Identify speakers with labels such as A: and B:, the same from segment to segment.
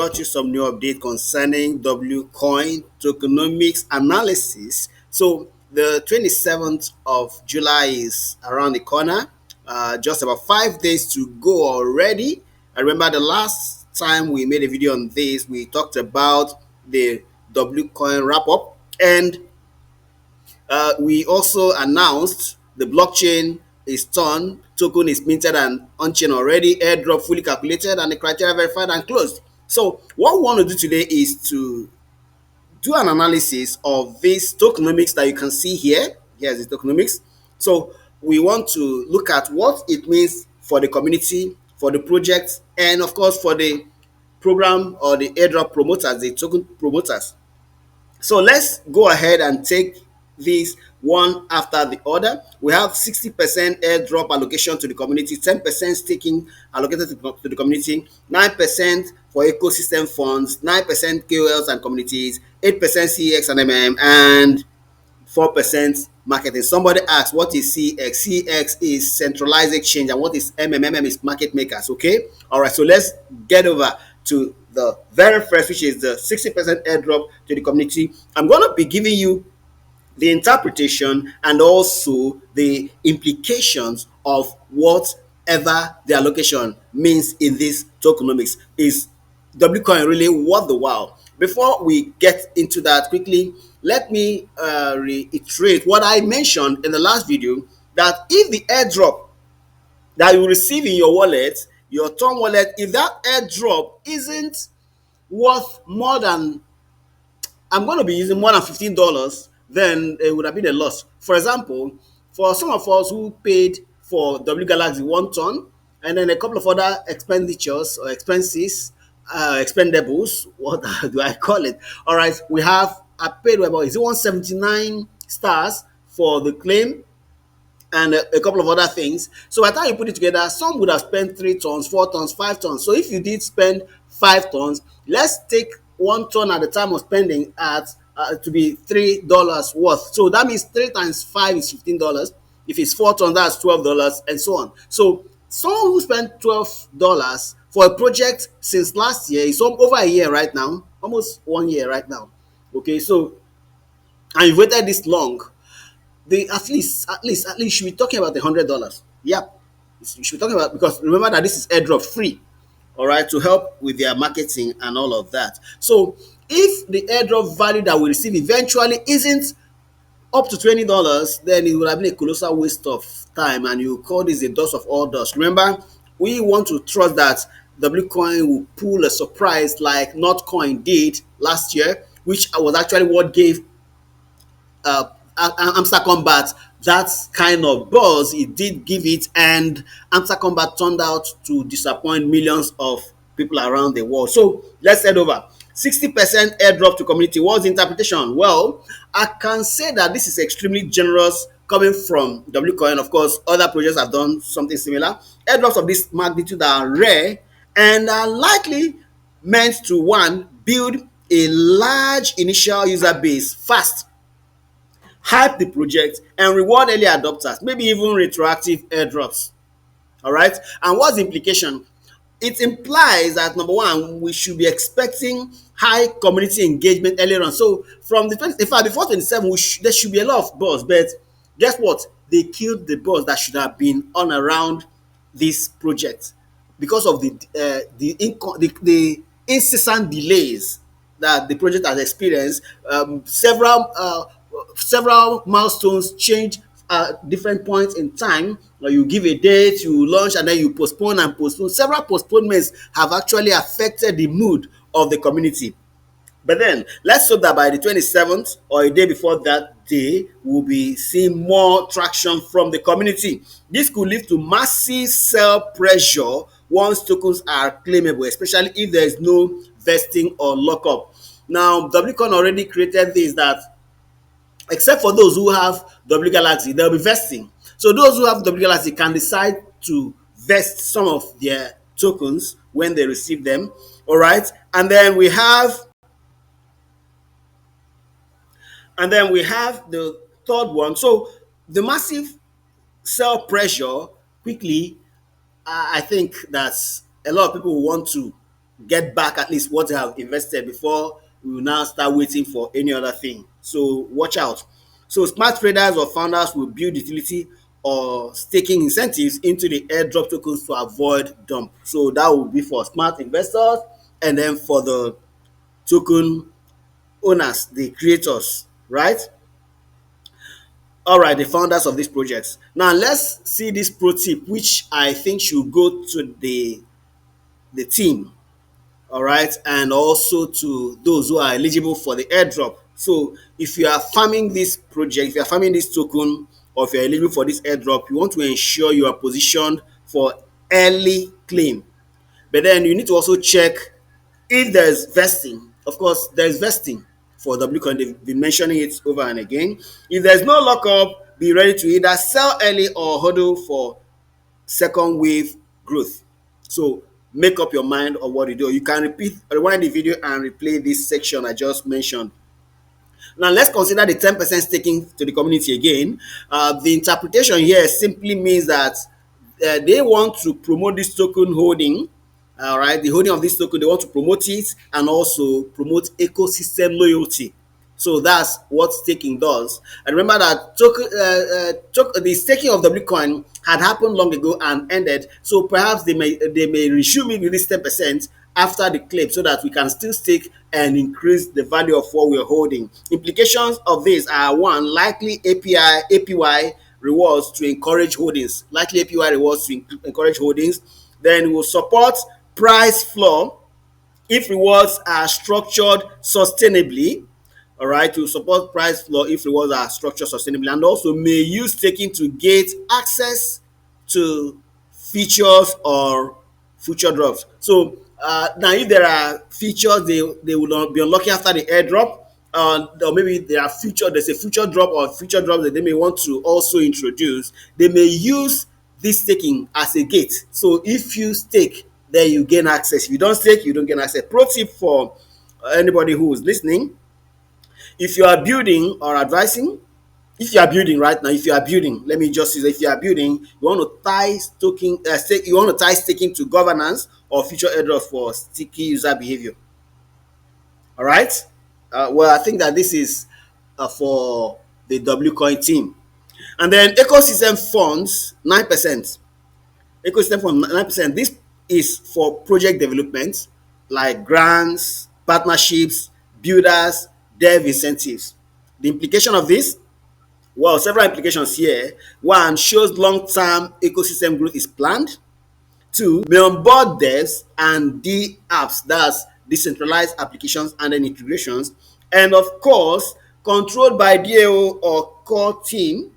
A: got you some new update concerning W-COIN Tokenomics analysis. So the 27th of July is around the corner. Just about 5 days to go already. I remember the last time we made a video on this, we talked about the W-COIN wrap up, and we also announced the blockchain is turned, token is minted and on-chain already, airdrop fully calculated, and the criteria verified and closed. So what we want to do today is to do an analysis of this tokenomics that you can see here. Here's the tokenomics. So we want to look at what it means for the community, for the project, and of course for the program or the airdrop promoters, the token promoters. So let's go ahead and take these one after the other. We have 60% airdrop allocation to the community, 10% staking allocated to the community, 9% for ecosystem funds, 9% KOLs and communities, 8% CEX and MM, and 4% marketing. Somebody asked, what is CX? CX is centralized exchange, and what is MM? MM is market makers. Okay. All right. So let's get over to the very first, which is the 60% airdrop to the community. I'm going to be giving you the interpretation and also the implications of whatever the allocation means in this tokenomics. Is Wcoin really worth the while? Before we get into that quickly, let me reiterate what I mentioned in the last video, that if the airdrop that you receive in your wallet, your Tom wallet, if that airdrop isn't worth more than, I'm going to be using more than $15, then it would have been a loss. For example, for some of us who paid for W Galaxy 1 ton and then a couple of other expenditures or expenses, expendables, what do I call it? All right, we have, I paid about, is it 179 stars for the claim and a couple of other things. So by the time you put it together, some would have spent 3 tons, 4 tons, 5 tons. So if you did spend 5 tons, let's take 1 ton at the time of spending at to be $3 worth. So that means 3 times 5 is $15. If it's 4 tons, that's $12, and so on. So someone who spent $12 for a project since last year is over a year right now, almost 1 year right now. Okay, so and you've waited this long, they at least should be talking about $100. Yeah, you should be talking about, because remember that this is airdrop free, all right, to help with their marketing and all of that. So if the airdrop value that we receive eventually isn't up to $20, then it would have been a colossal waste of time, and you call this a dust of all dust. Remember, we want to trust that Wcoin will pull a surprise like Notcoin did last year, which was actually what gave Amster Combat that kind of buzz it did give it, and Amster Combat turned out to disappoint millions of people around the world. So let's head over. 60% airdrop to community. What's the interpretation? Well, I can say that this is extremely generous coming from Wcoin. Of course, other projects have done something similar. Airdrops of this magnitude are rare and are likely meant to, one, build a large initial user base fast, hype the project, and reward early adopters, maybe even retroactive airdrops. All right. And what's the implication? It implies that, number one, we should be expecting high community engagement earlier on. So from the 20, in fact, before 27, there should be a lot of buzz. But guess what? They killed the buzz that should have been on around this project because of the incessant delays that the project has experienced. Several milestones change at different points in time. You give a date, you launch, and then you postpone and postpone. Several postponements have actually affected the mood of the community. But then let's hope that by the 27th or a day before that day, we'll be seeing more traction from the community. This could lead to massive sell pressure once tokens are claimable, especially if there is no vesting or lockup. Now, Wcoin already created this, that except for those who have W Galaxy, they'll be vesting. So those who have W Galaxy can decide to vest some of their tokens when they receive them. All right. And then we have the third one. So the massive sell pressure quickly, I think that a lot of people want to get back at least what they have invested before we will now start waiting for any other thing. So watch out. So smart traders or founders will build utility or staking incentives into the airdrop tokens to avoid dump. So that will be for smart investors, and then for the token owners, the creators, right? All right, the founders of these projects. Now let's see this pro tip, which I think should go to the team, all right, and also to those who are eligible for the airdrop. So if you are farming this project, if you are farming this token, or if you are eligible for this airdrop, you want to ensure you are positioned for early claim. But then you need to also check if there's vesting. Of course, there's vesting for WCoin. They've been mentioning it over and again. If there's no lockup, be ready to either sell early or hodl for second wave growth. So make up your mind on what you do. You can rewind the video and replay this section I just mentioned. Now let's consider the 10% staking to the community again. The interpretation here simply means that they want to promote this token holding. All right, the holding of this token, they want to promote it and also promote ecosystem loyalty. So that's what staking does. And remember that the staking of WCoin had happened long ago and ended. So perhaps they may resume it with this 10% after the claim, so that we can still stake and increase the value of what we're holding. Implications of this are: one, likely APY rewards to encourage holdings. Likely APY rewards to encourage holdings. Then it will support price floor if rewards are structured sustainably. All right, to support price floor if rewards are structured sustainably, and also may use staking to get access to features or future drops. So now if there are features they will not be unlocking after the airdrop, or maybe there's a future drop or future drop that they may want to also introduce, they may use this staking as a gate. So if you stake, then you gain access. If you don't stake, you don't gain access. Pro tip for anybody who is listening: if you are building or advising, if you are building right now, if you are building, let me just say, if you are building, you want to tie staking to governance or future airdrops for sticky user behavior. All right. Well, I think that this is for the WCoin team. And then ecosystem funds 9%. Ecosystem fund 9%. This is for project development like grants, partnerships, builders, dev incentives. The implication of this, well, several implications here. One, shows long-term ecosystem growth is planned. Two, may onboard devs and D apps, that's decentralized applications and then integrations. And of course, controlled by DAO or core team.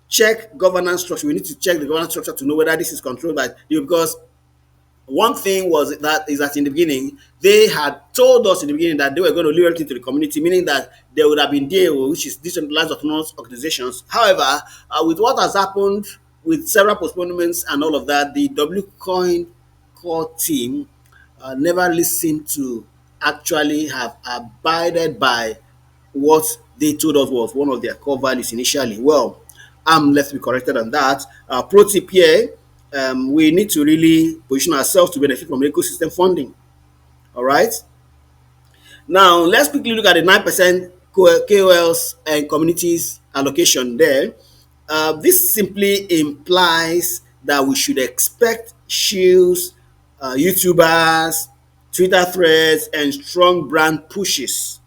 A: Check governance structure. We need to check the governance structure to know whether this is controlled by DAO, because one thing is that in the beginning, they had told us in the beginning that they were going to leave everything to the community, meaning that there would have been DAO, which is decentralized autonomous organizations. However, with what has happened with several postponements and all of that, the WCoin core team never really seemed to actually have abided by what they told us was one of their core values initially. Well, I'm left to be corrected on that. Pro tip here: we need to really position ourselves to benefit from ecosystem funding. All right. Now let's quickly look at the 9% KOLs and communities allocation there. This simply implies that we should expect shills, YouTubers, Twitter threads, and strong brand pushes,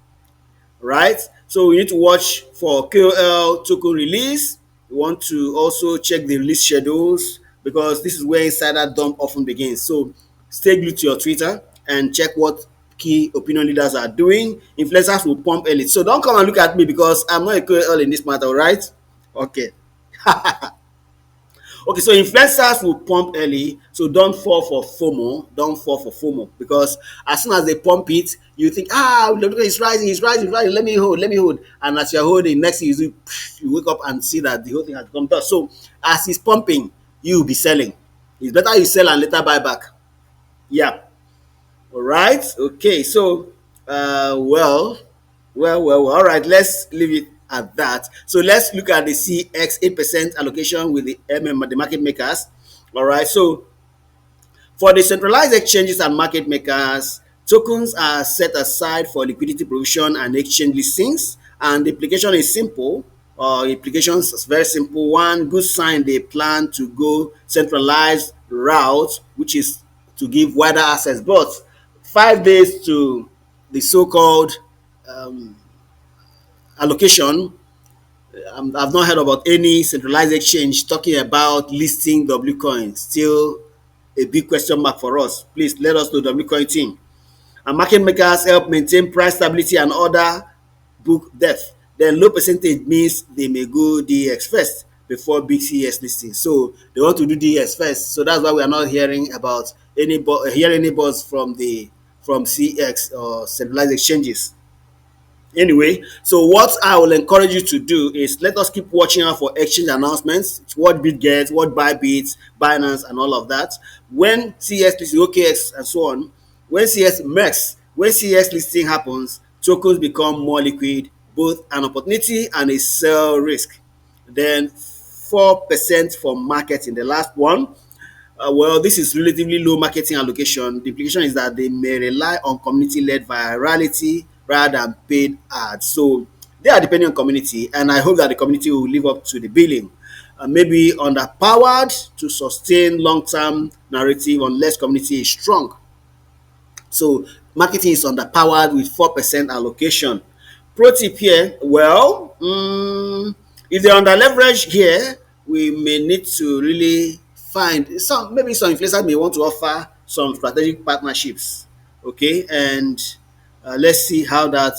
A: right? So we need to watch for KOL token release. We want to also check the release schedules, because this is where insider dump often begins. So stay glued to your Twitter and check what key opinion leaders are doing. Influencers will pump early. So don't come and look at me, because I'm not a KOL in this matter, right? Okay. Okay, so influencers will pump early, so don't fall for FOMO. Don't fall for FOMO, because as soon as they pump it, you think, look, it's rising, it's rising, it's rising. Let me hold. And as you're holding, next thing you wake up and see that the whole thing has come down. So as it's pumping, you'll be selling. It's better you sell and later buy back. Yeah. All right. Okay. So, well. All right. Let's leave it at that. So let's look at the CX 8% allocation with the the market makers. All right. So for the centralized exchanges and market makers, Tokens are set aside for liquidity provision and exchange listings, and the application is simple. Applications is very simple. One good sign, they plan to go centralized route, which is to give wider access. But 5 days to the so-called allocation, I've not heard about any centralized exchange talking about listing W-COIN. Still a big question mark for us. Please let us know, W-COIN team. And market makers help maintain price stability and order book depth. Then low percentage means they may go DX first before big CEX listing. So they want to do DX first. So that's why we are not hearing about any buzz from the from CX or centralized exchanges. Anyway, so what I will encourage you to do is let us keep watching out for exchange announcements, what Bitget, what Bybit, Binance, and all of that. When CS listing, OKX, and so on, when CS MEX, when CS listing happens, tokens become more liquid, both an opportunity and a sell risk. Then 4% for market in the last one. Well, this is relatively low marketing allocation. The implication is that they may rely on community-led virality rather than paid ads. So they are depending on community, and I hope that the community will live up to the billing. Maybe underpowered to sustain long-term narrative unless community is strong. So marketing is underpowered with 4% allocation. Pro tip here, well, if they're under leverage here, we may need to really find some, maybe some influencers may want to offer some strategic partnerships. Okay, and let's see how that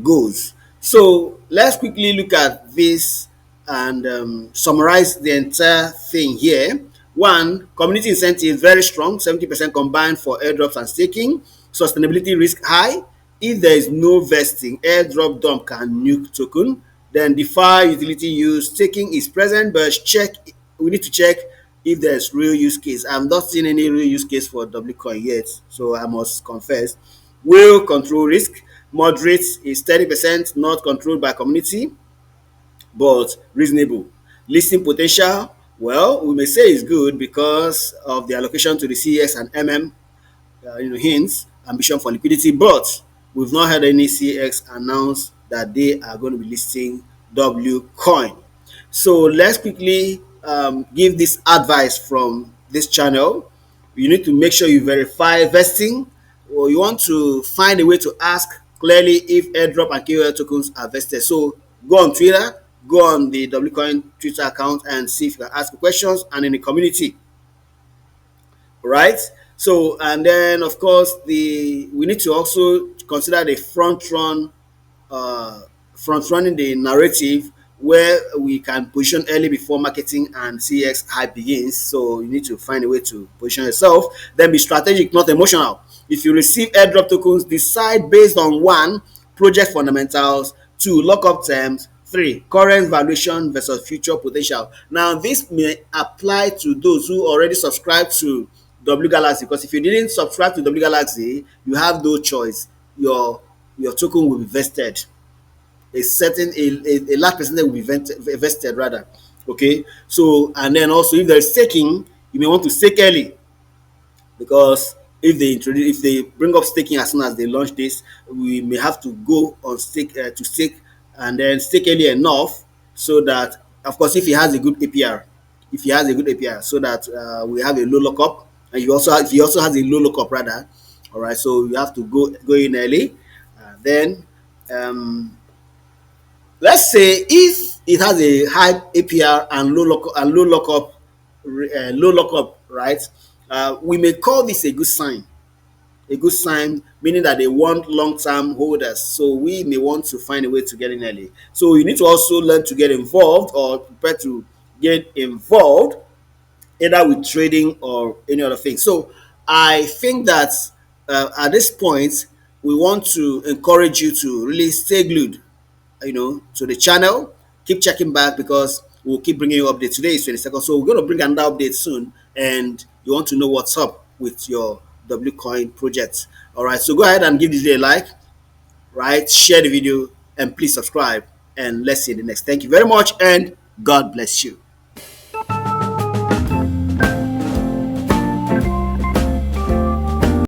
A: goes. So let's quickly look at this and summarize the entire thing here. One, community incentive very strong, 70% combined for airdrops and staking. Sustainability risk high. If there is no vesting, airdrop dump can nuke token. Then DeFi utility use staking is present, but we need to check if there's real use case. I've not seen any real use case for W-Coin yet, so I must confess. Will control risk. Moderate is 30%, not controlled by community, but reasonable. Listing potential, well, we may say it's good because of the allocation to the CEX and MM, hints, ambition for liquidity, but we've not heard any CX announce that they are going to be listing W-Coin. So let's quickly give this advice from this channel. You need to make sure you verify vesting, or you want to find a way to ask clearly if airdrop and KOL tokens are vested. So go on Twitter, go on the W-Coin Twitter account and see if you can ask questions, and in the community, right? So, and then of course we need to also consider the front running the narrative where we can position early before marketing and CX hype begins. So you need to find a way to position yourself. Then be strategic, not emotional. If you receive airdrop tokens, decide based on one, project fundamentals, two, lockup terms, three, current valuation versus future potential. Now this may apply to those who already subscribe to W Galaxy, because if you didn't subscribe to W Galaxy, you have no choice. Your token will be vested. A large percentage will be vested rather. Okay, so and then also if there is staking, you may want to stake early, because if they bring up staking as soon as they launch this, we may have to go on stake and then stake early enough, so that of course if he has a good APR, so that we have a low lockup, and if he also has a low lockup rather. All right, so you have to go in early. Then let's say if it has a high APR and low lockup, right? We may call this a good sign. A good sign, meaning that they want long-term holders. So we may want to find a way to get in early. So you need to also learn to get involved, or prepare to get involved, either with trading or any other thing. So I think that at this point, we want to encourage you to really stay glued, to the channel. Keep checking back, because we'll keep bringing you updates. Today is 22nd, so we're going to bring another update soon, and you want to know what's up with your W-Coin project. All right, so go ahead and give this video a like, right? Share the video, and please subscribe, and let's see you in the next. Thank you very much, and God bless you.